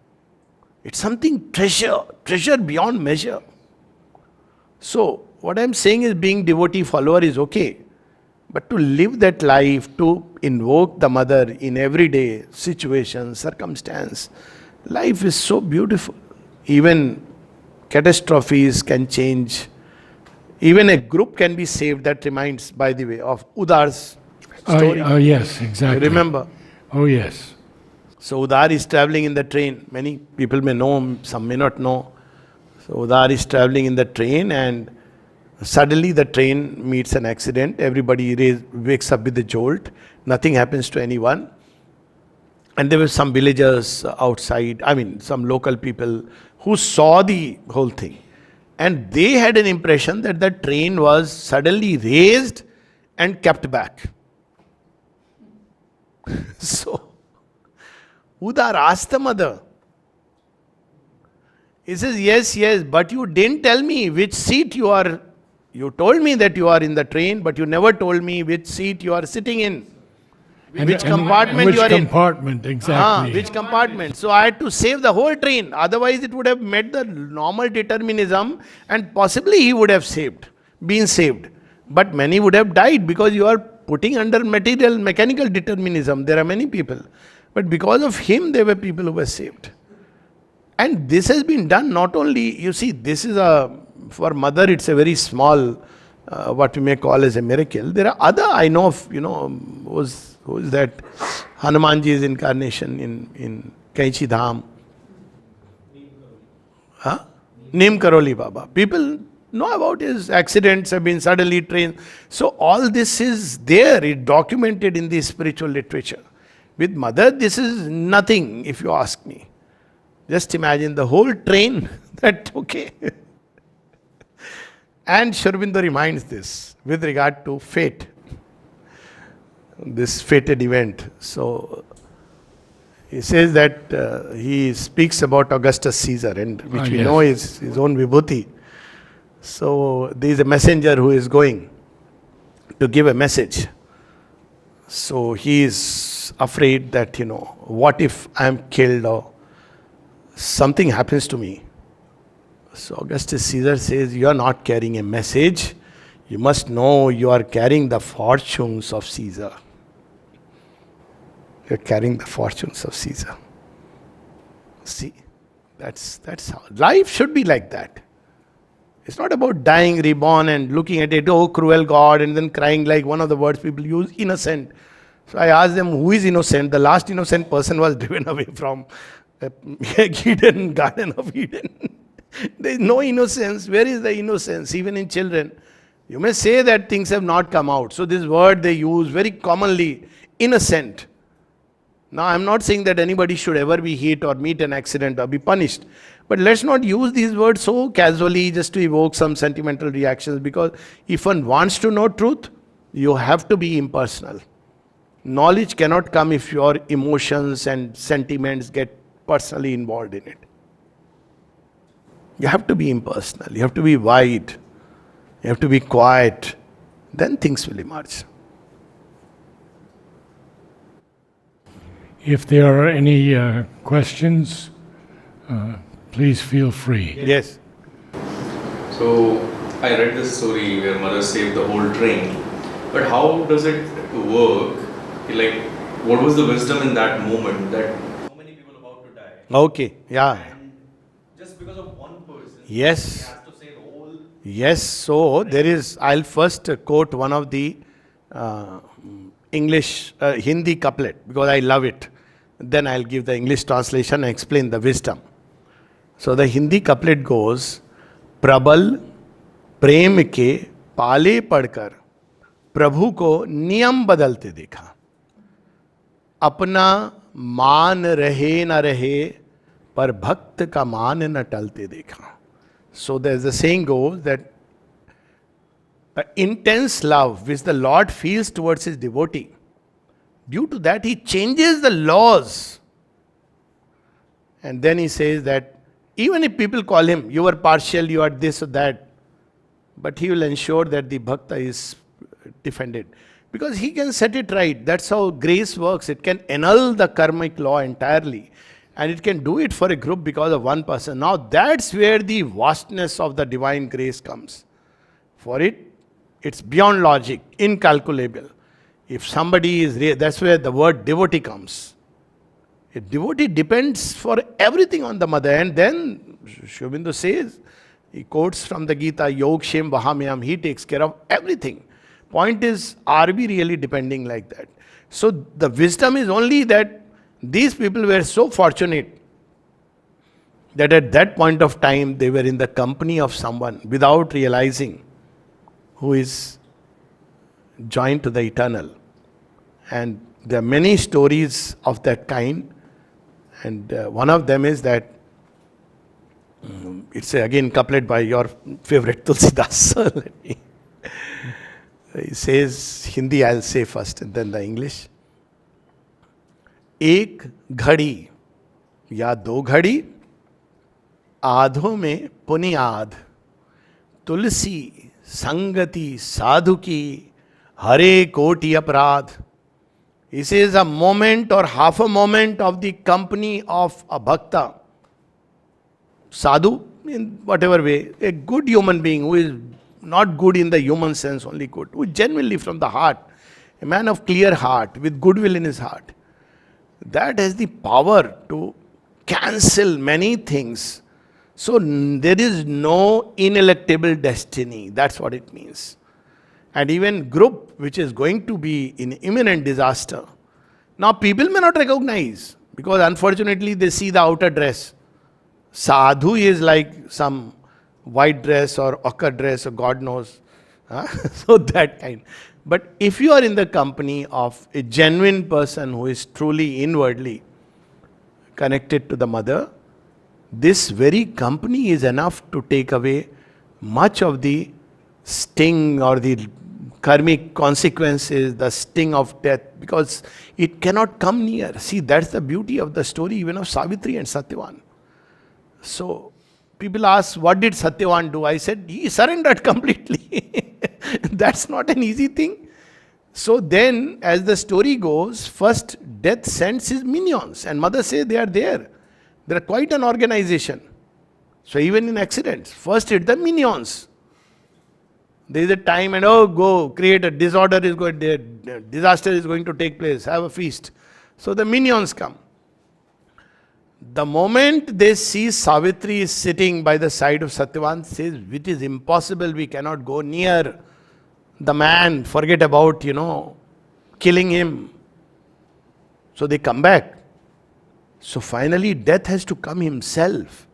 It's something treasure beyond measure. So, what I'm saying is, being devotee follower is okay. But to live that life, to invoke the mother in everyday situation, circumstance, life is so beautiful. Even catastrophes can change. Even a group can be saved. That reminds, by the way, of Udar's story. Yes, exactly. You remember? Oh, yes. So Udar is traveling in the train. Many people may know, some may not know. So Udar is traveling in the train, and suddenly the train meets an accident. Everybody wakes up with a jolt. Nothing happens to anyone. And there were some villagers outside, some local people who saw the whole thing. And they had an impression that the train was suddenly raised and kept back. So Udar asked the mother. He says, yes, but you didn't tell me which seat you are. You told me that you are in the train, but you never told me which seat you are sitting in. Which compartment you are in. Which compartment, exactly. Which compartment. So I had to save the whole train. Otherwise it would have met the normal determinism, and possibly he would have been saved. But many would have died, because you are putting under mechanical determinism. There are many people. But because of him, there were people who were saved. And this has been done not only, you see, this is for mother, it's a very small, what we may call as a miracle. There are other, I know of, who is that? Hanumanji's incarnation in Kaichi Dham. Neem Karoli Baba. People know about his accidents, have been suddenly trained. So all this is there, it documented in the spiritual literature. With mother, this is nothing, if you ask me. Just imagine the whole train, okay. And Aurobindo reminds this with regard to fate, this fated event. So he says that he speaks about Augustus Caesar, and which we know is his own vibhuti. So there is a messenger who is going to give a message. So he is afraid that, what if I am killed or something happens to me? So Augustus Caesar says, you are not carrying a message. You must know you are carrying the fortunes of Caesar. You are carrying the fortunes of Caesar. See, that's how. Life should be like that. It's not about dying, reborn, and looking at it, oh, cruel God, and then crying like one of the words people use, innocent. So I asked them, who is innocent? The last innocent person was driven away from Eden, Garden of Eden. There is no innocence. Where is the innocence? Even in children. You may say that things have not come out. So this word they use very commonly, innocent. Now I'm not saying that anybody should ever be hit or meet an accident or be punished. But let's not use these words so casually just to evoke some sentimental reactions, because if one wants to know truth, you have to be impersonal. Knowledge cannot come if your emotions and sentiments get personally involved in it. You have to be impersonal. You have to be wide. You have to be quiet. Then things will emerge. If there are any questions, please feel free. Yes. So I read this story where mother saved the whole train, but how does it work? Like, what was the wisdom in that moment that so many people about to die? Okay. Yeah. And just because of one person, Yes. he has to save the whole. Yes, so there is, I'll first quote one of the Hindi couplet, because I love it. Then I'll give the English translation and explain the wisdom. So the Hindi couplet goes, प्रबल प्रेम के पाले पढ़कर प्रभु को नियम बदलते देखा, अपना मान रहे न रहे पर भक्त का मान न टलते देखा. So there's a saying goes that an intense love which the Lord feels towards his devotee, due to that he changes the laws. And then he says that even if people call him, you are partial, you are this or that, but he will ensure that the bhakta is defended. Because he can set it right. That's how grace works. It can annul the karmic law entirely. And it can do it for a group because of one person. Now that's where the vastness of the divine grace comes. For it, it's beyond logic, incalculable. If somebody is, that's where the word devotee comes. A devotee depends for everything on the mother. And then, Aurobindo says, he quotes from the Gita, Yog Shem Vahamyam, he takes care of everything. Point is, are we really depending like that? So the wisdom is only that these people were so fortunate that at that point of time they were in the company of someone without realizing, who is joined to the eternal. And there are many stories of that kind. And one of them is that, it's again couplet by your favorite Tulsidas. He says, Hindi I'll say first and then the English. एक घड़ी या दो घड़ी आधों में पुनियाद, तुलसी संगति साधु की हरे कोटि अपराध. He says a moment or half a moment of the company of a bhakta, sadhu in whatever way, a good human being who is not good in the human sense, only good, who is genuinely from the heart, a man of clear heart with goodwill in his heart. That has the power to cancel many things. So there is no ineluctable destiny. That's what it means. And even group which is going to be in imminent disaster, now people may not recognize, because unfortunately they see the outer dress. Sadhu is like some white dress or ochre dress or God knows. So that kind. But if you are in the company of a genuine person who is truly inwardly connected to the mother, this very company is enough to take away much of the sting or the karmic consequences, the sting of death, because it cannot come near. See, that's the beauty of the story even of Savitri and Satyavan. So, people ask, what did Satyavan do? I said, he surrendered completely. That's not an easy thing. So then, as the story goes, first death sends his minions, and mother says they are there. They are quite an organization. So even in accidents, first hit the minions. There is a time and go create a disorder is going, disaster is going to take place, have a feast. So the minions come. The moment they see Savitri is sitting by the side of Satyavan, says, it is impossible, we cannot go near the man, forget about, killing him. So they come back. So finally death has to come himself.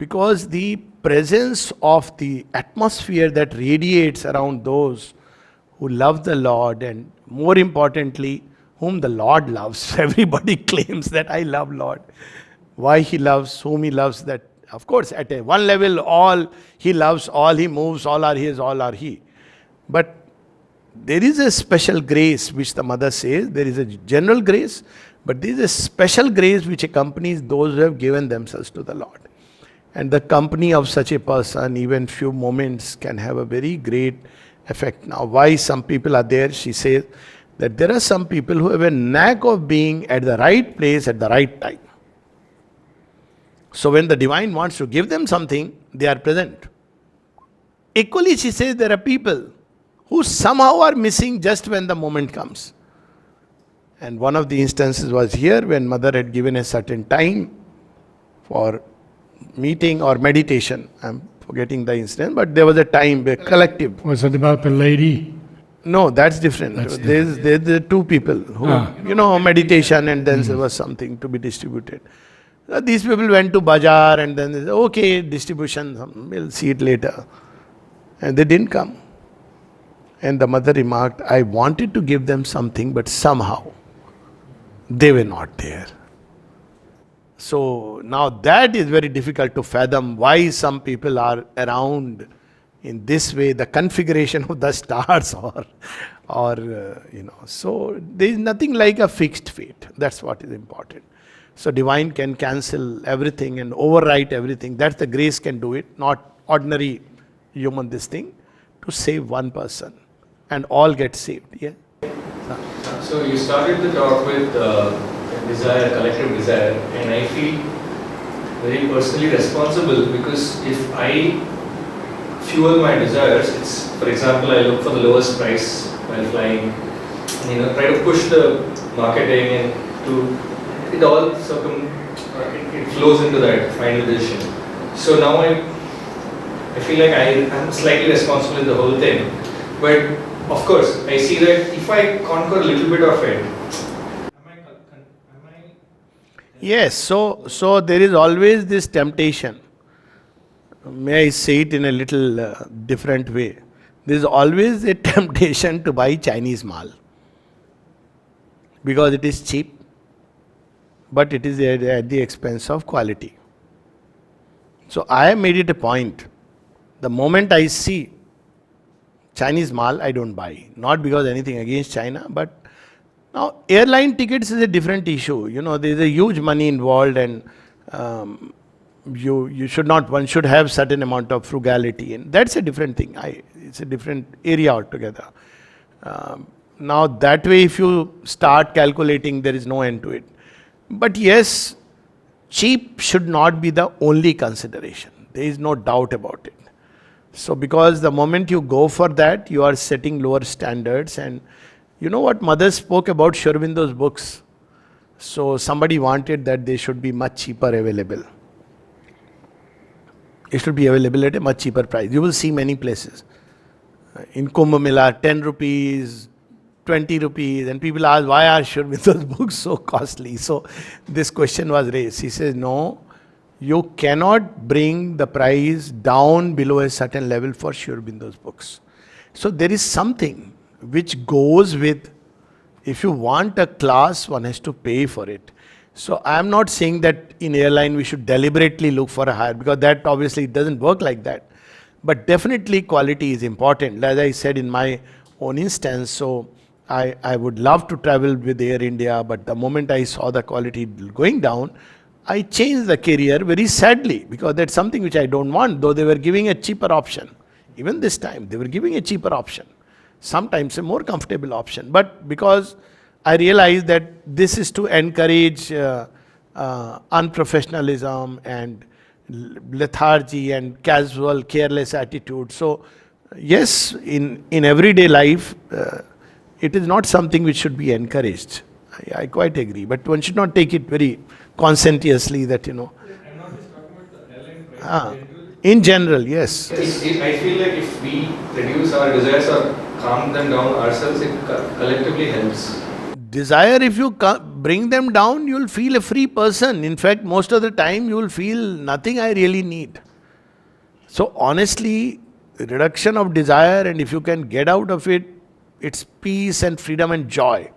Because the presence of the atmosphere that radiates around those who love the Lord, and more importantly, whom the Lord loves. Everybody claims that I love Lord. Why he loves, whom he loves, that of course at a one level all he loves, all he moves, all are his, all are he. But there is a special grace which the mother says, there is a general grace, but there is a special grace which accompanies those who have given themselves to the Lord. And the company of such a person, even few moments, can have a very great effect. Now, why some people are there? She says that there are some people who have a knack of being at the right place at the right time. So when the divine wants to give them something, they are present. Equally, she says there are people who somehow are missing just when the moment comes. And one of the instances was here when mother had given a certain time for meeting or meditation. I'm forgetting the incident, but there was a time, a collective. Was it about the lady? No, that's different. There's the two people who, meditation, and then there was something to be distributed. These people went to bazaar and then they said, okay, distribution, we'll see it later. And they didn't come. And the mother remarked, I wanted to give them something, but somehow they were not there. So now that is very difficult to fathom why some people are around in this way, the configuration of the stars So there is nothing like a fixed fate. That's what is important. So divine can cancel everything and overwrite everything. That's the grace can do it, not ordinary human this thing, to save one person. And all get saved. Yeah. So you started the talk with desire, collective desire, and I feel very personally responsible because if I fuel my desires, it's, for example, I look for the lowest price while flying, try to push the marketing and to it all it flows into that final decision. So now I feel like I'm slightly responsible in the whole thing, but of course I see that if I conquer a little bit of it, Yes, so there is always this temptation. May I say it in a little different way? There is always a temptation to buy Chinese mal because it is cheap, but it is at the expense of quality. So I have made it a point. The moment I see Chinese mal, I don't buy. Not because anything against China, but now airline tickets is a different issue. There is a huge money involved, and you should not. One should have certain amount of frugality, and that's a different thing. It's a different area altogether. Now that way, if you start calculating, there is no end to it. But yes, cheap should not be the only consideration. There is no doubt about it. So because the moment you go for that, you are setting lower standards. And you know what mother spoke about Aurobindo's books. So somebody wanted that they should be much cheaper available. It should be available at a much cheaper price. You will see many places. In Kumbh Mela, 10 rupees, 20 rupees, and people ask, why are Aurobindo's books so costly? So this question was raised. He says, no, you cannot bring the price down below a certain level for Aurobindo's books. So there is something which goes with, if you want a class, one has to pay for it. So I am not saying that in airline we should deliberately look for a higher, because that obviously doesn't work like that. But definitely quality is important. As I said in my own instance, so I would love to travel with Air India, but the moment I saw the quality going down, I changed the carrier very sadly, because that's something which I don't want, though they were giving a cheaper option. Even this time, they were giving a cheaper option. Sometimes a more comfortable option. But because I realized that this is to encourage unprofessionalism and lethargy and casual, careless attitude. So yes, in everyday life, it is not something which should be encouraged. I quite agree. But one should not take it very conscientiously that, I'm not just talking about the airline price. In general, yes. I feel like if we reduce our desires or calm them down ourselves, it collectively helps. desire, if you bring them down, you'll feel a free person. In fact, most of the time, you'll feel nothing I really need. So honestly, reduction of desire, and if you can get out of it, it's peace and freedom and joy.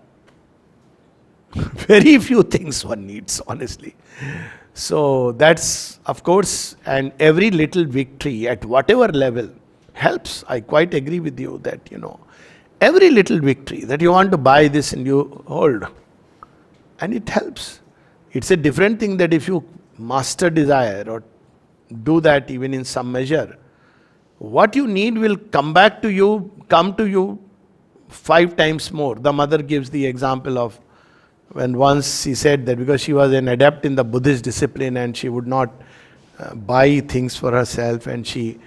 Very few things one needs, honestly. So that's, of course, and every little victory at whatever level helps. I quite agree with you that, every little victory that you want to buy this and you hold, and it helps. It's a different thing that if you master desire or do that even in some measure, what you need will come to you 5 times more. The mother gives the example of when once she said that because she was an adept in the Buddhist discipline and she would not buy things for herself, and she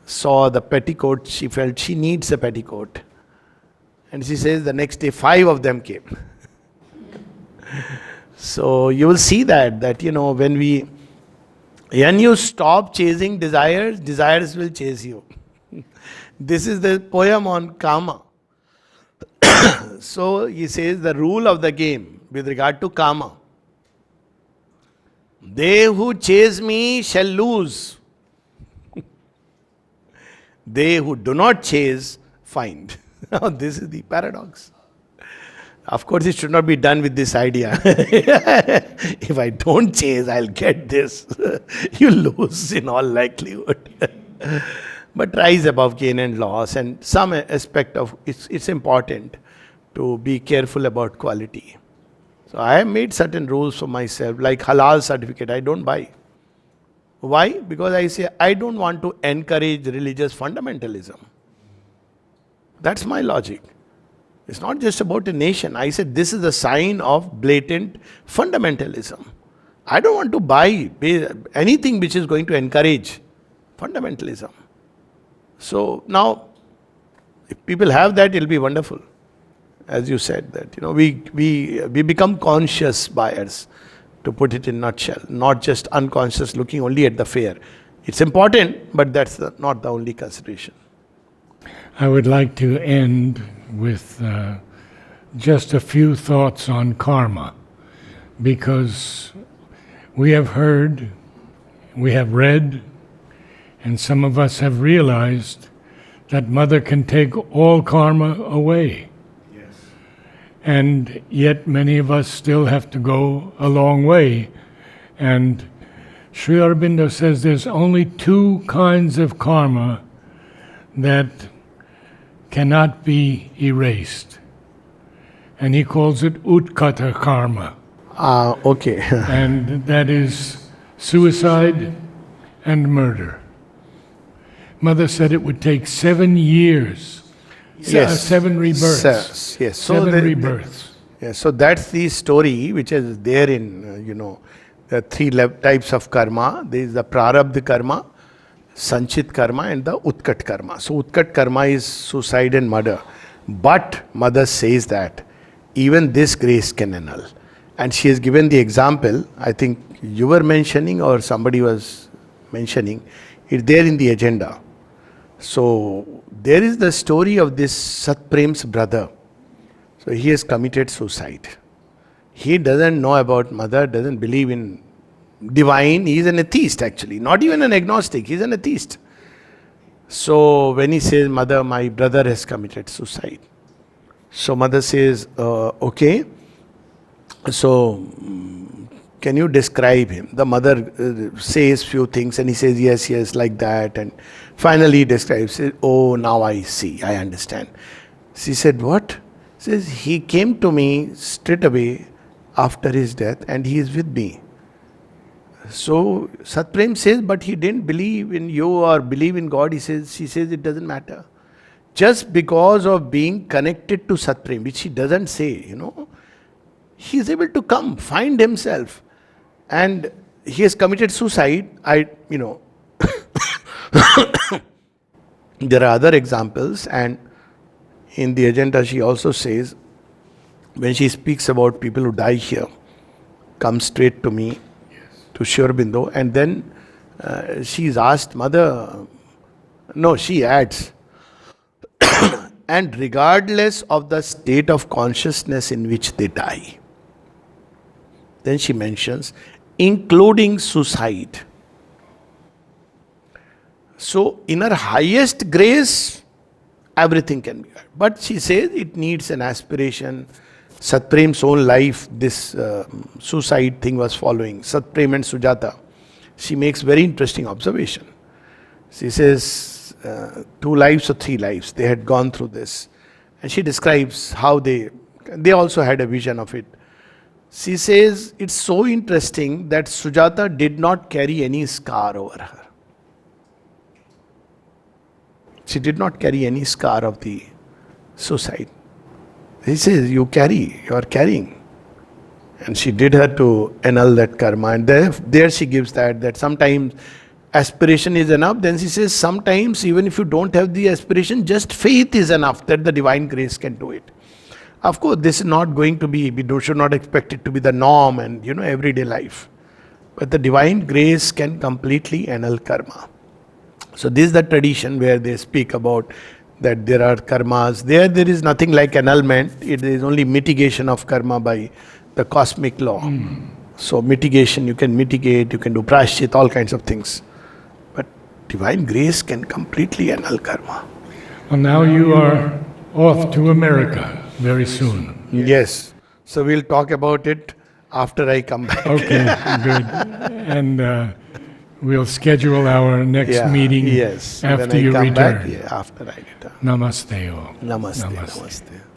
saw the petticoat, she felt she needs a petticoat. And she says the next day 5 of them came. So you will see that when you stop chasing desires, desires will chase you. This is the poem on karma. So he says the rule of the game with regard to karma. They who chase me shall lose. They who do not chase find. Now this is the paradox. Of course, it should not be done with this idea. If I don't chase, I'll get this. You lose in all likelihood. But rise above gain and loss, and some aspect of it's important to be careful about quality. So I have made certain rules for myself, like halal certificate, I don't buy. Why? Because I say I don't want to encourage religious fundamentalism. That's my logic. It's not just about a nation. I said this is a sign of blatant fundamentalism. I don't want to buy anything which is going to encourage fundamentalism. So now, if people have that, it'll be wonderful. As you said, that we become conscious buyers, to put it in a nutshell, not just unconscious looking only at the fair. It's important, but that's not the only consideration. I would like to end with just a few thoughts on karma, because we have heard, we have read, and some of us have realized that Mother can take all karma away. Yes. And yet many of us still have to go a long way. And Sri Aurobindo says there's only 2 kinds of karma that cannot be erased. And he calls it utkata karma. Okay. And that is suicide and murder. Mother said it would take 7 years. Yes. 7 rebirths. Yes. So 7 rebirths. Yes. So that's the story which is there in, the 3 types of karma. There is the prarabdha karma, sanchit karma, and the utkat karma. So utkat karma is suicide and murder. But Mother says that even this grace can annul. And she has given the example, I think you were mentioning or somebody was mentioning, it's there in the agenda. So there is the story of this Satprem's brother. So he has committed suicide. He doesn't know about Mother, doesn't believe in divine. He is an atheist actually, not even an agnostic, he is an atheist. So when he says, Mother, my brother has committed suicide. So Mother says, okay, so can you describe him? The mother says few things and he says, yes, like that. And finally he describes it. Oh, now I see, I understand. She said, what? She says, he came to me straight away after his death and he is with me. So Satprem says, but he didn't believe in you or believe in God. She says it doesn't matter. Just because of being connected to Satprem, which he doesn't say, he is able to come, find himself. And he has committed suicide. There are other examples, and in the agenda she also says, when she speaks about people who die here, come straight to me, to Sri Aurobindo, and then she is asked, Mother, no, she adds, and regardless of the state of consciousness in which they die. Then she mentions, including suicide. So, in her highest grace, everything can be. But she says it needs an aspiration. Satprem's own life, this suicide thing was following. Satprem and Sujata. She makes very interesting observation. She says 2 lives or 3 lives, they had gone through this. And she describes how they also had a vision of it. She says it's so interesting that Sujata did not carry any scar over her. She did not carry any scar of the suicide. He says, you are carrying. And she did her to annul that karma. And there she gives that sometimes aspiration is enough. Then she says, sometimes even if you don't have the aspiration, just faith is enough that the divine grace can do it. Of course, this is not going to be, we should not expect it to be the norm and everyday life. But the divine grace can completely annul karma. So this is the tradition where they speak about that there are karmas. There is nothing like annulment. It is only mitigation of karma by the cosmic law. So mitigation, you can mitigate, you can do prashchit, all kinds of things. But divine grace can completely annul karma. Well, now you are off to America very soon. Yes. So we'll talk about it after I come back. Okay, good. And we'll schedule our next meeting Yes. after When I you come return. back, after I return. Namaste. Namaste. Namaste. Namaste.